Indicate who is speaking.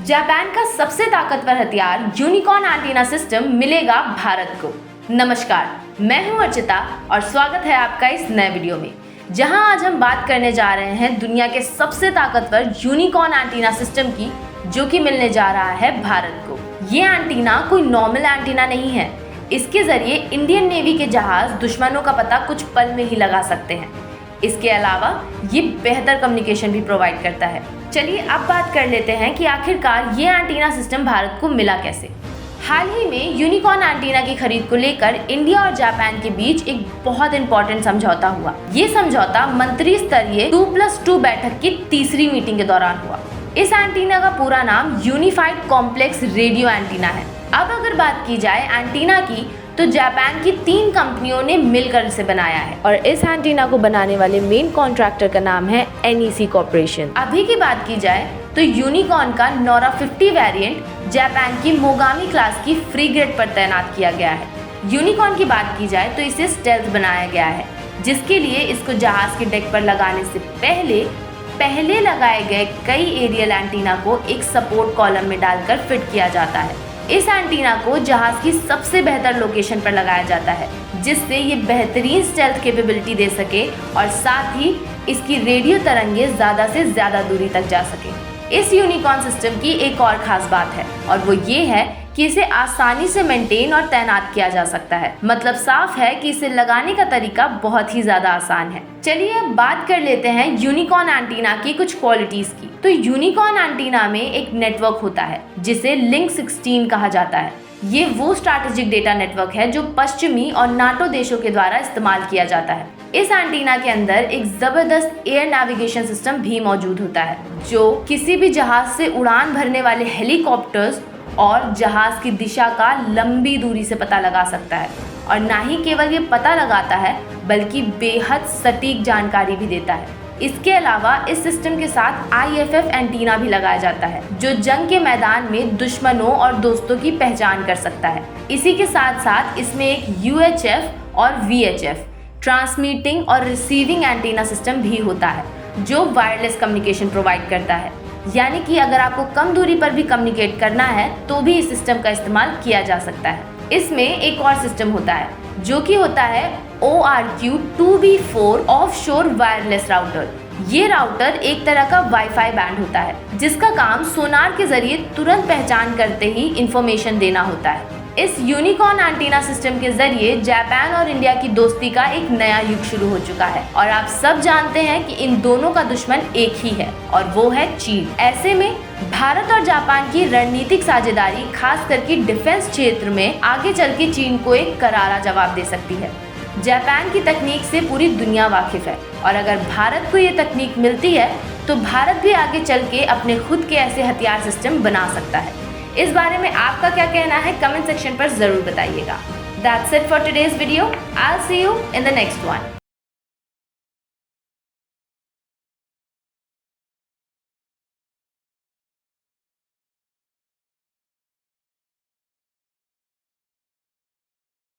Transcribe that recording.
Speaker 1: Japan का सबसे ताकतवर हथियार यूनिकॉर्न एंटीना सिस्टम मिलेगा भारत को। नमस्कार, मैं हूं अर्चिता और स्वागत है आपका इस नए वीडियो में, जहां आज हम बात करने जा रहे हैं दुनिया के सबसे ताकतवर यूनिकॉर्न एंटीना सिस्टम की, जो कि मिलने जा रहा है भारत को। ये एंटीना कोई नॉर्मल एंटीना नहीं है। इसके जरिए इंडियन नेवी के जहाज दुश्मनों का पता कुछ पल में ही लगा सकते हैं। इसके अलावा ये बेहतर कम्युनिकेशन भी प्रोवाइड करता है। चलिए अब बात कर लेते हैं कि आखिरकार ये एंटीना सिस्टम भारत को मिला कैसे। हाल ही में यूनिकॉर्न एंटीना की खरीद को लेकर इंडिया और जापान के बीच एक बहुत इंपॉर्टेंट समझौता हुआ। ये समझौता मंत्री स्तरीय 2+2 बैठक की तीसरी मीटिंग के दौरान हुआ। इस एंटीना का पूरा नाम यूनिफाइड कॉम्प्लेक्स रेडियो एंटीना है। अब अगर बात की जाए एंटीना की, तो जापान की 3 कंपनियों ने मिलकर इसे बनाया है और इस एंटीना को बनाने वाले मेन कॉन्ट्रैक्टर का नाम है NEC कॉर्पोरेशन। अभी की बात की जाए तो यूनिकॉर्न का नोरा 50 वेरिएंट जापान की मोगामी क्लास की फ्रीगेट पर तैनात किया गया है। यूनिकॉर्न की बात की जाए तो इसे स्टेल्थ बनाया गया है, जिसके लिए इसको जहाज के डेक पर लगाने से पहले लगाए गए कई एरियल एंटीना को एक सपोर्ट कॉलम में डालकर फिट किया जाता है। इस एंटीना को जहाज की सबसे बेहतर लोकेशन पर लगाया जाता है, जिससे ये बेहतरीन स्टेल्थ कैपेबिलिटी दे सके और साथ ही इसकी रेडियो तरंगे ज़्यादा से ज़्यादा दूरी तक जा सके। इस यूनिकॉर्न सिस्टम की एक और ख़ास बात है और वो ये है कि इसे आसानी से मेंटेन और तैनात किया जा सकता है। मतलब साफ है कि इसे लगाने का तरीका बहुत ही ज़्यादा आसान है। चलिए अब बात कर लेते हैं यूनिकॉर्न एंटीना की कुछ क्वालिटीज़ की। तो यूनिकॉर्न एंटीना में एक नेटवर्क होता है जिसे लिंक 16 कहा जाता है। ये वो स्ट्रैटेजिक डेटा नेटवर्क है जो पश्चिमी और नाटो देशों के द्वारा इस्तेमाल किया जाता है। इस एंटीना के अंदर एक जबरदस्त एयर नेविगेशन सिस्टम भी मौजूद होता है, जो किसी भी जहाज से उड़ान भरने वाले हेलीकॉप्टर्स और जहाज की दिशा का लंबी दूरी से पता लगा सकता है। और ना ही केवल ये पता लगाता है, बल्कि बेहद सटीक जानकारी भी देता है। इसके अलावा इस सिस्टम के साथ IFF एंटीना भी लगाया जाता है, जो जंग के मैदान में दुश्मनों और दोस्तों की पहचान कर सकता है। इसी के साथ साथ इसमें एक UHF और VHF ट्रांसमिटिंग और रिसीविंग एंटीना सिस्टम भी होता है, जो वायरलेस कम्युनिकेशन प्रोवाइड करता है। यानी कि अगर आपको कम दूरी पर भी कम्युनिकेट करना है तो भी इस सिस्टम का इस्तेमाल किया जा सकता है। इसमें एक और सिस्टम होता है जो कि होता है ORQ-2B4 ऑफशोर वायरलेस राउटर। ये राउटर एक तरह का वाईफाई बैंड होता है, जिसका काम सोनार के जरिए तुरंत पहचान करते ही इंफॉर्मेशन देना होता है। इस यूनिकॉर्न एंटीना सिस्टम के जरिए जापान और इंडिया की दोस्ती का एक नया युग शुरू हो चुका है और आप सब जानते हैं कि इन दोनों का दुश्मन एक ही है और वो है चीन। ऐसे में भारत और जापान की रणनीतिक साझेदारी खास करके डिफेंस क्षेत्र में आगे चल के चीन को एक करारा जवाब दे सकती है। जापान की तकनीक से पूरी दुनिया वाकिफ है और अगर भारत को ये तकनीक मिलती है तो भारत भी आगे चल के अपने खुद के ऐसे हथियार सिस्टम बना सकता है। इस बारे में आपका क्या कहना है कमेंट सेक्शन पर जरूर बताइएगा। That's it for today's video. I'll see you in the next one.